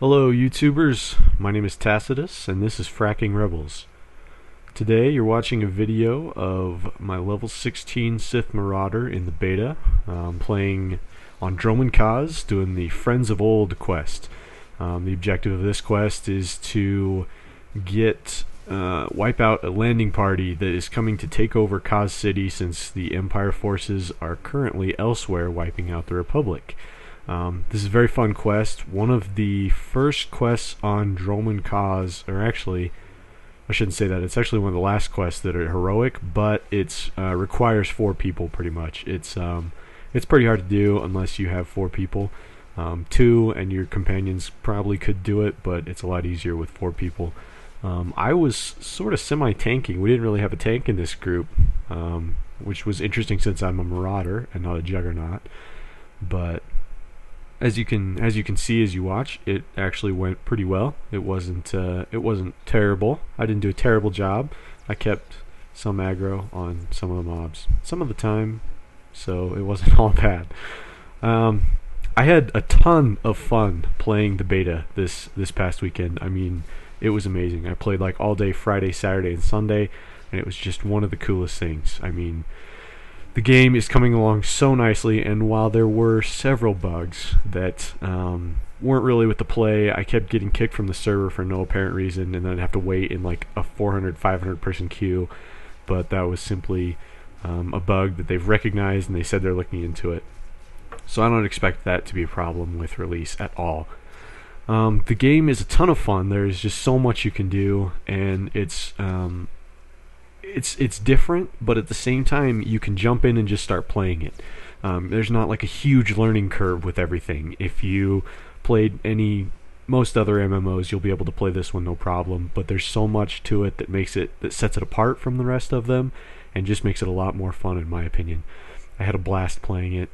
Hello YouTubers, my name is Tacitus and this is Fracking Rebels. Today you're watching a video of my level 16 Sith Marauder in the beta. Playing on Dromund Kaas, doing the Friends of Old quest. The objective of this quest is to wipe out a landing party that is coming to take over Kaas City, since the Empire forces are currently elsewhere wiping out the Republic. This is a very fun quest. One of the first quests on Dromund Kaas, or actually, I shouldn't say that. It's actually one of the last quests that are heroic, but it requires 4 people pretty much. It's pretty hard to do unless you have 4 people. 2 and your companions probably could do it, but it's a lot easier with 4 people. I was sort of semi-tanking. We didn't really have a tank in this group, which was interesting since I'm a Marauder and not a Juggernaut. But as you can see as you watch, it actually went pretty well. It wasn't terrible. I didn't do a terrible job. I kept some aggro on some of the mobs some of the time, so it wasn't all bad. I had a ton of fun playing the beta this past weekend. I mean, it was amazing. I played like all day Friday, Saturday, and Sunday, and it was just one of the coolest things. I mean, the game is coming along so nicely, and while there were several bugs that weren't really with the play, I kept getting kicked from the server for no apparent reason, and then I'd have to wait in like a 400, 500 person queue. But that was simply a bug that they've recognized, and they said they're looking into it. So I don't expect that to be a problem with release at all. The game is a ton of fun. There's just so much you can do, and it's different, but at the same time you can jump in and just start playing it. There's not like a huge learning curve with everything. If you played most other MMOs, you'll be able to play this one no problem, but there's so much to it that sets it apart from the rest of them and just makes it a lot more fun, in my opinion. I had a blast playing it.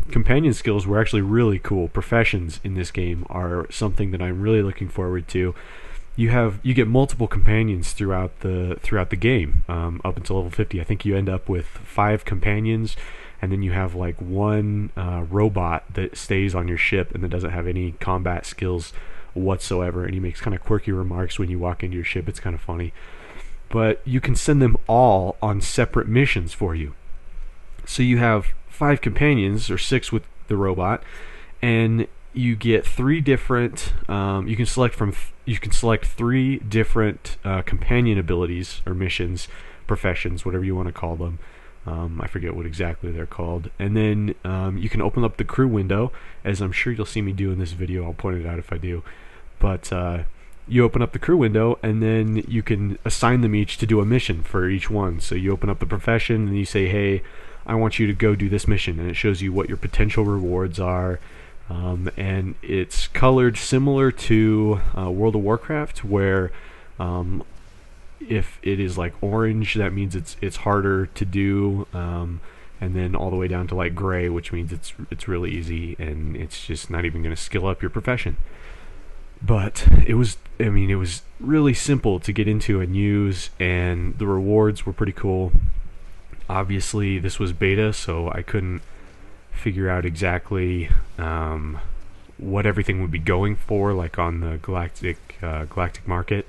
Companion skills were actually really cool. Professions in this game are something that I'm really looking forward to. You get multiple companions throughout the game, up until level 50. I think you end up with 5 companions, and then you have like one robot that stays on your ship and that doesn't have any combat skills whatsoever, and he makes kind of quirky remarks when you walk into your ship. It's kind of funny. But you can send them all on separate missions for you. So you have 5 companions, or 6 with the robot, and you get 3 different. You can select 3 different companion abilities or missions, professions, whatever you want to call them. I forget what exactly they're called. And then you can open up the crew window, as I'm sure you'll see me do in this video. I'll point it out if I do. But you open up the crew window, and then you can assign them each to do a mission for each one. So you open up the profession, and you say, hey, I want you to go do this mission, and it shows you what your potential rewards are. And it's colored similar to World of Warcraft, where if it is like orange, that means it's harder to do, and then all the way down to like gray, which means it's really easy, and it's just not even going to skill up your profession. But it was really simple to get into and use, and the rewards were pretty cool. Obviously, this was beta, so I couldn't figure out exactly what everything would be going for, like on the galactic market.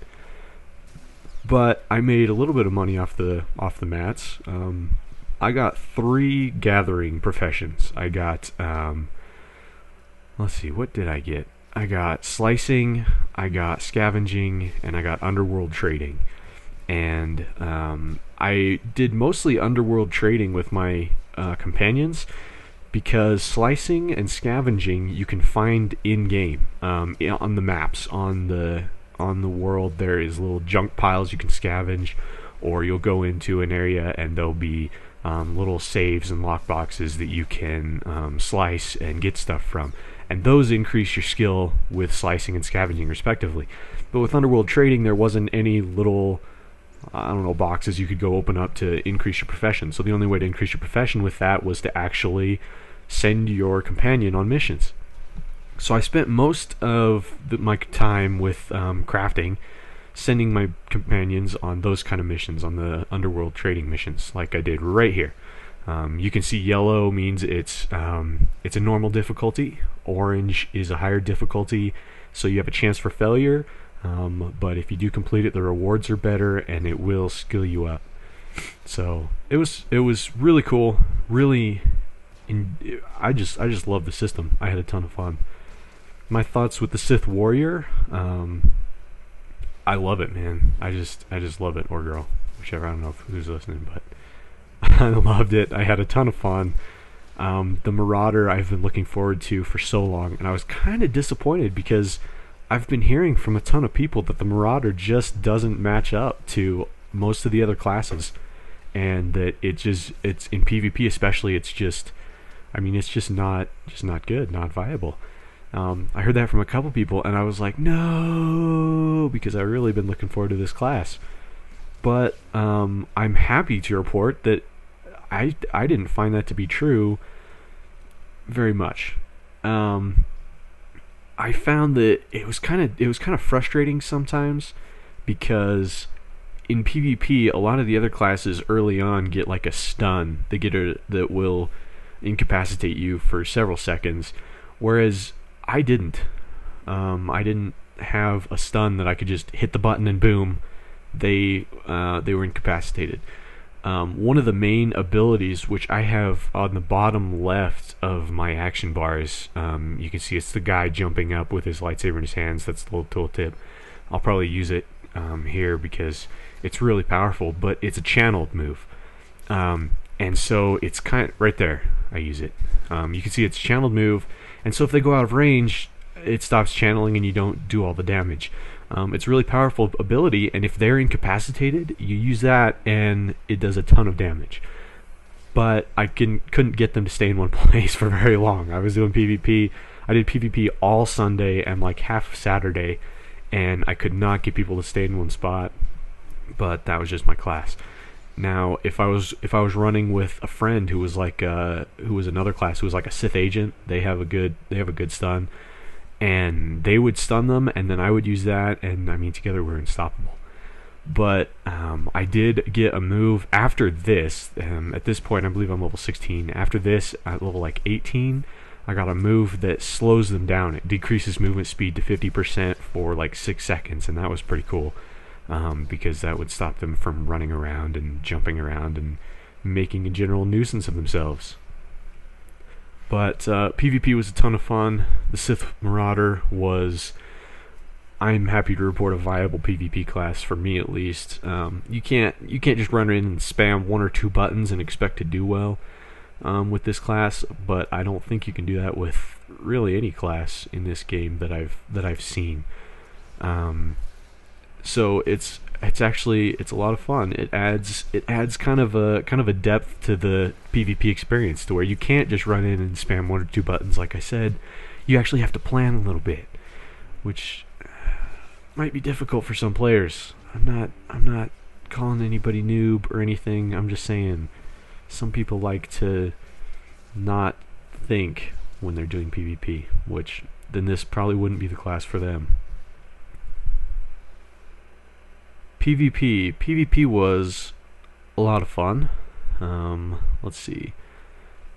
But I made a little bit of money off the mats. I got 3 gathering professions. I got let's see, what did I get? I got slicing, I got scavenging, and I got underworld trading. And I did mostly underworld trading with my companions, because slicing and scavenging you can find in-game on the maps. On the world, there is little junk piles you can scavenge, or you'll go into an area and there'll be little saves and lockboxes that you can slice and get stuff from, and those increase your skill with slicing and scavenging respectively. But with underworld trading, there wasn't any little boxes you could go open up to increase your profession. So the only way to increase your profession with that was to actually send your companion on missions. So I spent most of my time with crafting, sending my companions on those kind of missions, on the underworld trading missions, like I did right here. You can see yellow means it's a normal difficulty, orange is a higher difficulty, so you have a chance for failure. But if you do complete it, the rewards are better, and it will skill you up. So it was really cool. Really, I just love the system. I had a ton of fun. My thoughts with the Sith Warrior. I love it, man. I just love it, or girl, whichever. I don't know who's listening, but I loved it. I had a ton of fun. The Marauder I've been looking forward to for so long, and I was kind of disappointed because I've been hearing from a ton of people that the Marauder just doesn't match up to most of the other classes, and that it's in PvP especially, it's just not good, not viable. I heard that from a couple people, and I was like, no, because I've really been looking forward to this class. But I'm happy to report that I didn't find that to be true very much. I found that it was kind of frustrating sometimes, because in PvP a lot of the other classes early on get like a stun. They get that will incapacitate you for several seconds, whereas I didn't. I didn't have a stun that I could just hit the button and boom, they were incapacitated. One of the main abilities, which I have on the bottom left of my action bars, you can see it's the guy jumping up with his lightsaber in his hands. That's the little tooltip. I'll probably use it here because it's really powerful, but it's a channeled move. And so it's kind of right there. I use it. You can see it's a channeled move, and so if they go out of range, it stops channeling and you don't do all the damage. It's a really powerful ability, and if they're incapacitated, you use that and it does a ton of damage. But I couldn't get them to stay in one place for very long. I was doing PvP. I did PvP all Sunday and like half Saturday, and I could not get people to stay in one spot. But that was just my class. Now, if I was running with a friend who was like who was another class who was like a Sith agent, they have a good stun, and they would stun them, and then I would use that, and I mean together we're unstoppable. But I did get a move after this. At this point, I believe I'm level 16. After this, at level like 18, I got a move that slows them down. It decreases movement speed to 50% for like 6 seconds, and that was pretty cool. Because that would stop them from running around and jumping around and making a general nuisance of themselves. But PvP was a ton of fun. The Sith Marauder was, I'm happy to report, a viable PvP class for me at least. You can't just run in and spam 1 or 2 buttons and expect to do well with this class, but I don't think you can do that with really any class in this game that I've seen. So it's a lot of fun. It adds kind of a depth to the PvP experience, to where you can't just run in and spam 1 or 2 buttons like I said. You actually have to plan a little bit, which might be difficult for some players. I'm not calling anybody noob or anything. I'm just saying some people like to not think when they're doing PvP, which then this probably wouldn't be the class for them. PvP was a lot of fun. Let's see.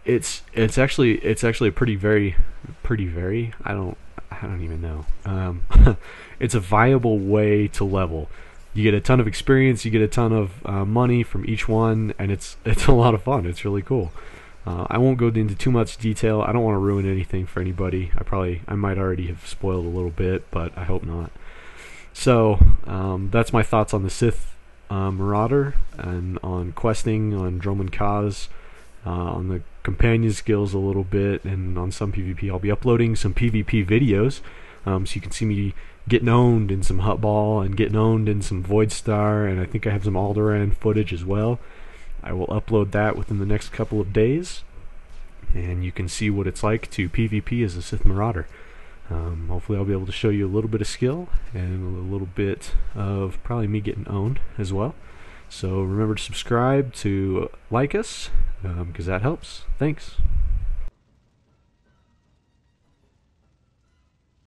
It's actually a pretty very I don't even know. It's a viable way to level. You get a ton of experience, you get a ton of money from each one, and it's a lot of fun. It's really cool. I won't go into too much detail. I don't want to ruin anything for anybody. I might already have spoiled a little bit, but I hope not. So that's my thoughts on the Sith Marauder, and on questing, on Dromund Kaas, on the companion skills a little bit, and on some PvP. I'll be uploading some PvP videos, so you can see me getting owned in some Hutball and getting owned in some Voidstar, and I think I have some Alderaan footage as well. I will upload that within the next couple of days, and you can see what it's like to PvP as a Sith Marauder. Hopefully I'll be able to show you a little bit of skill and a little bit of probably me getting owned as well. So remember to subscribe, to like us, because that helps. Thanks.